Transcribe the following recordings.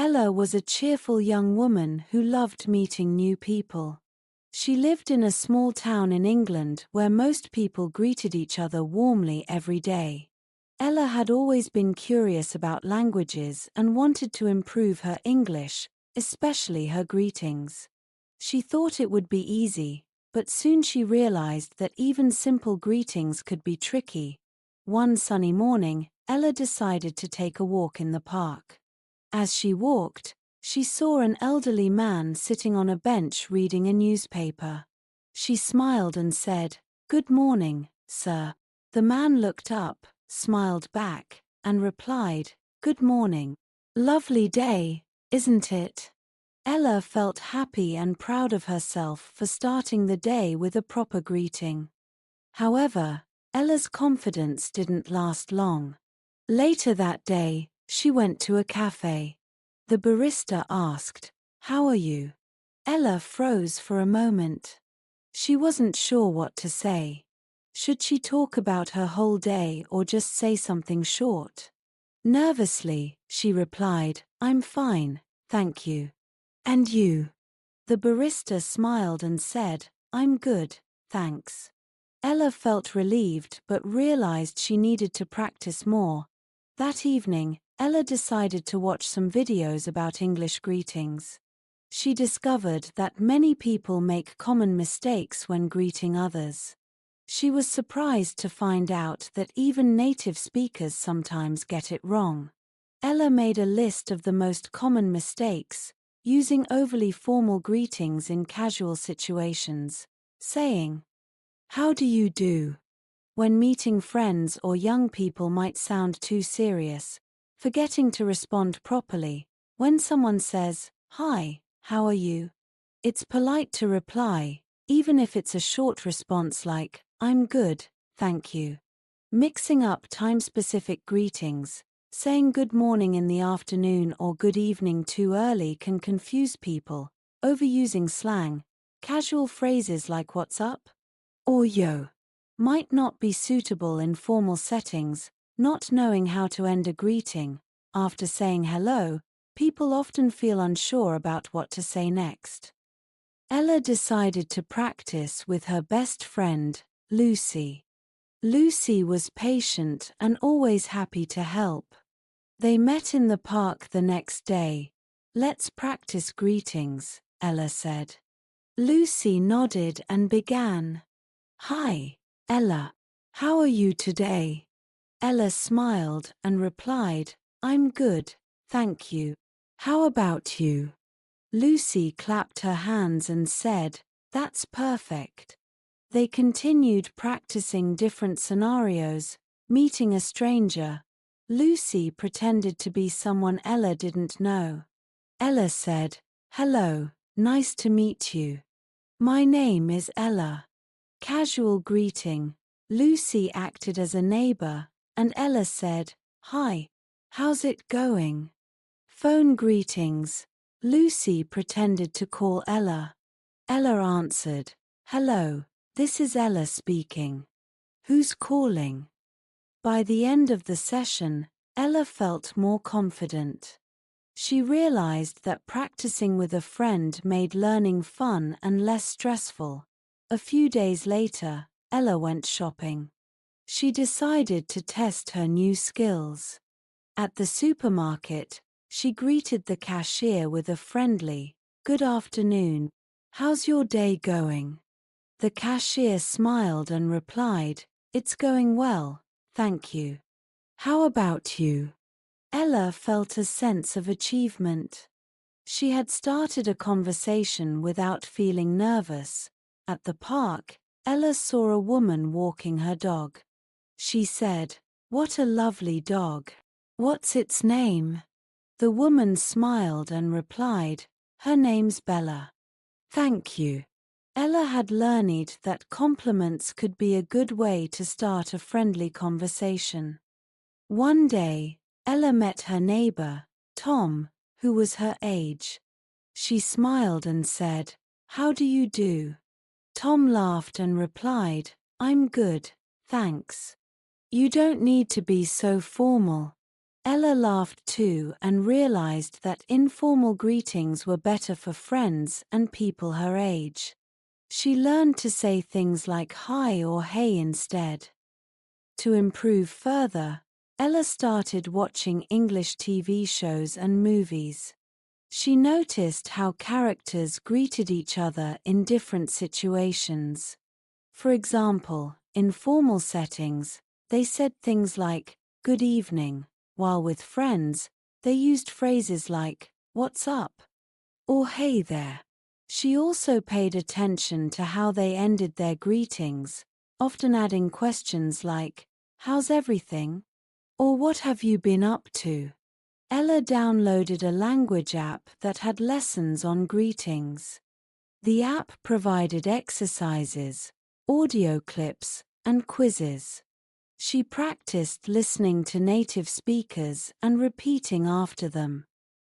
Ella was a cheerful young woman who loved meeting new people. She lived in a small town in England where most people greeted each other warmly every day. Ella had always been curious about languages and wanted to improve her English, especially her greetings. She thought it would be easy, but soon she realized that even simple greetings could be tricky. One sunny morning, Ella decided to take a walk in the park. As she walked, she saw an elderly man sitting on a bench reading a newspaper. She smiled and said, "Good morning, sir." The man looked up, smiled back, and replied, "Good morning. Lovely day, isn't it?" Ella felt happy and proud of herself for starting the day with a proper greeting. However, Ella's confidence didn't last long. Later that day, she went to a cafe. The barista asked, "How are you?" Ella froze for a moment. She wasn't sure what to say. Should she talk about her whole day or just say something short? Nervously, she replied, "I'm fine, thank you." "And you?" The barista smiled and said, "I'm good, thanks." Ella felt relieved but realized she needed to practice more. That evening, Ella decided to watch some videos about English greetings. She discovered that many people make common mistakes when greeting others. She was surprised to find out that even native speakers sometimes get it wrong. Ella made a list of the most common mistakes, using overly formal greetings in casual situations, saying, "How do you do?" when meeting friends or young people might sound too serious, forgetting to respond properly. When someone says, "Hi, how are you?" it's polite to reply, even if it's a short response like, "I'm good, thank you." Mixing up time-specific greetings, saying good morning in the afternoon or good evening too early can confuse people. Overusing slang, casual phrases like "what's up?" or "yo" might not be suitable in formal settings. Not knowing how to end a greeting. After saying hello, people often feel unsure about what to say next. Ella decided to practice with her best friend, Lucy. Lucy was patient and always happy to help. They met in the park the next day. "Let's practice greetings," Ella said. Lucy nodded and began. "Hi, Ella. How are you today?" Ella smiled and replied, "I'm good, thank you. How about you?" Lucy clapped her hands and said, "That's perfect." They continued practicing different scenarios. Meeting a stranger, Lucy pretended to be someone Ella didn't know. Ella said, "Hello, nice to meet you. My name is Ella." Casual greeting. Lucy acted as a neighbor, and Ella said, "Hi, how's it going?" Phone greetings. Lucy pretended to call Ella. Ella answered, "Hello, this is Ella speaking. Who's calling?" By the end of the session, Ella felt more confident. She realized that practicing with a friend made learning fun and less stressful. A few days later, Ella went shopping. She decided to test her new skills. At the supermarket, she greeted the cashier with a friendly, "Good afternoon. How's your day going?" The cashier smiled and replied, "It's going well, thank you. How about you?" Ella felt a sense of achievement. She had started a conversation without feeling nervous. At the park, Ella saw a woman walking her dog. She said, "What a lovely dog. What's its name?" The woman smiled and replied, "Her name's Bella." "Thank you." Ella had learned that compliments could be a good way to start a friendly conversation. One day, Ella met her neighbor, Tom, who was her age. She smiled and said, "How do you do?" Tom laughed and replied, "I'm good, thanks. You don't need to be so formal." Ella laughed too and realized that informal greetings were better for friends and people her age. She learned to say things like hi or hey instead. To improve further, Ella started watching English TV shows and movies. She noticed how characters greeted each other in different situations. For example, in formal settings, they said things like, "Good evening," while with friends, they used phrases like, "What's up?" or "Hey there." She also paid attention to how they ended their greetings, often adding questions like, "How's everything?" or "What have you been up to?" Ella downloaded a language app that had lessons on greetings. The app provided exercises, audio clips, and quizzes. She practiced listening to native speakers and repeating after them.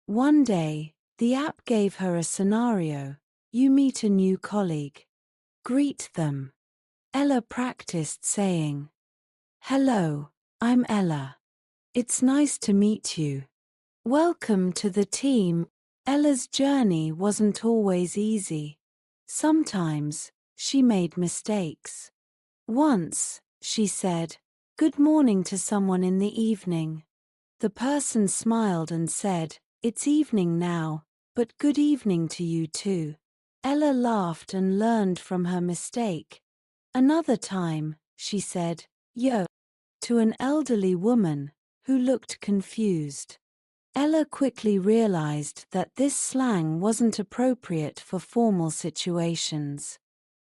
One day, the app gave her a scenario. You meet a new colleague. Greet them. Ella practiced saying, "Hello, I'm Ella. It's nice to meet you. Welcome to the team." Ella's journey wasn't always easy. Sometimes, she made mistakes. Once, she said, "Good morning" to someone in the evening. The person smiled and said, "It's evening now, but good evening to you too." Ella laughed and learned from her mistake. Another time, she said, "Yo," to an elderly woman who looked confused. Ella quickly realized that this slang wasn't appropriate for formal situations.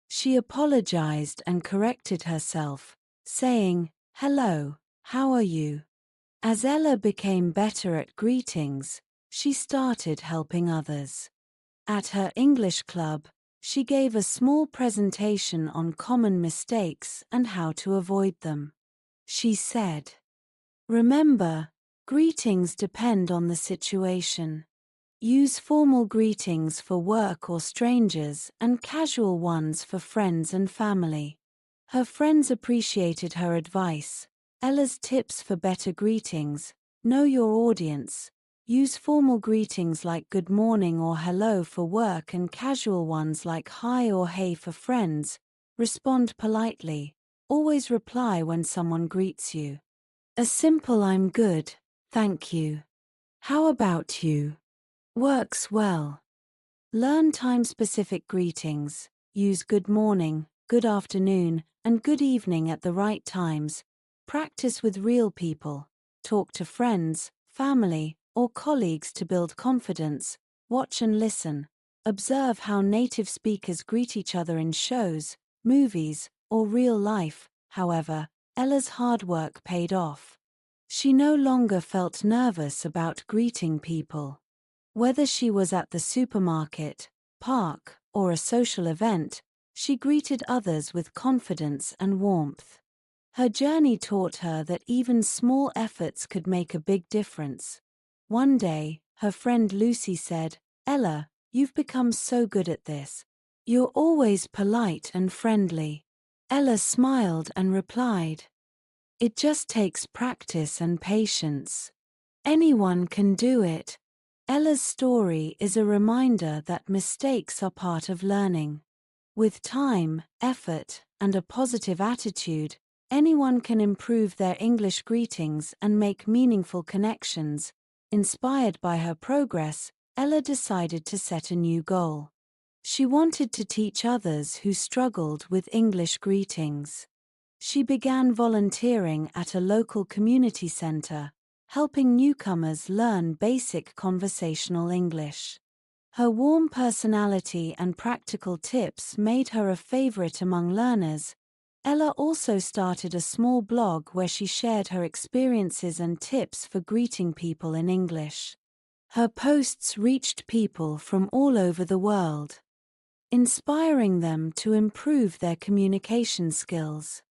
She apologized and corrected herself, saying, "Hello, how are you?" As Ella became better at greetings, she started helping others. At her English club, she gave a small presentation on common mistakes and how to avoid them. She said, "Remember, greetings depend on the situation. Use formal greetings for work or strangers and casual ones for friends and family." Her friends appreciated her advice. Ella's tips for better greetings: know your audience. Use formal greetings like good morning or hello for work and casual ones like hi or hey for friends. Respond politely. Always reply when someone greets you. A simple "I'm good, thank you. How about you?" works well. Learn time-specific greetings. Use good morning, good afternoon, and good evening at the right times. Practice with real people. Talk to friends, family, or colleagues to build confidence. Watch and listen. Observe how native speakers greet each other in shows, movies, or real life. However, Ella's hard work paid off. She no longer felt nervous about greeting people. Whether she was at the supermarket, park, or a social event, she greeted others with confidence and warmth. Her journey taught her that even small efforts could make a big difference. One day, her friend Lucy said, "Ella, you've become so good at this. You're always polite and friendly." Ella smiled and replied, "It just takes practice and patience. Anyone can do it." Ella's story is a reminder that mistakes are part of learning. With time, effort, and a positive attitude, anyone can improve their English greetings and make meaningful connections. Inspired by her progress, Ella decided to set a new goal. She wanted to teach others who struggled with English greetings. She began volunteering at a local community center, helping newcomers learn basic conversational English. Her warm personality and practical tips made her a favorite among learners. Ella also started a small blog where she shared her experiences and tips for greeting people in English. Her posts reached people from all over the world, inspiring them to improve their communication skills.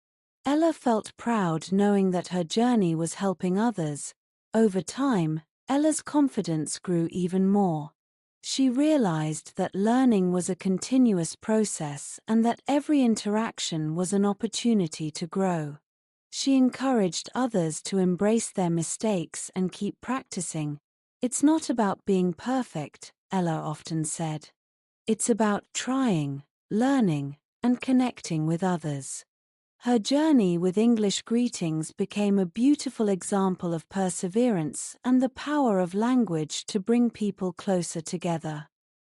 Ella felt proud knowing that her journey was helping others. Over time, Ella's confidence grew even more. She realized that learning was a continuous process and that every interaction was an opportunity to grow. She encouraged others to embrace their mistakes and keep practicing. "It's not about being perfect," Ella often said. "It's about trying, learning, and connecting with others." Her journey with English greetings became a beautiful example of perseverance and the power of language to bring people closer together.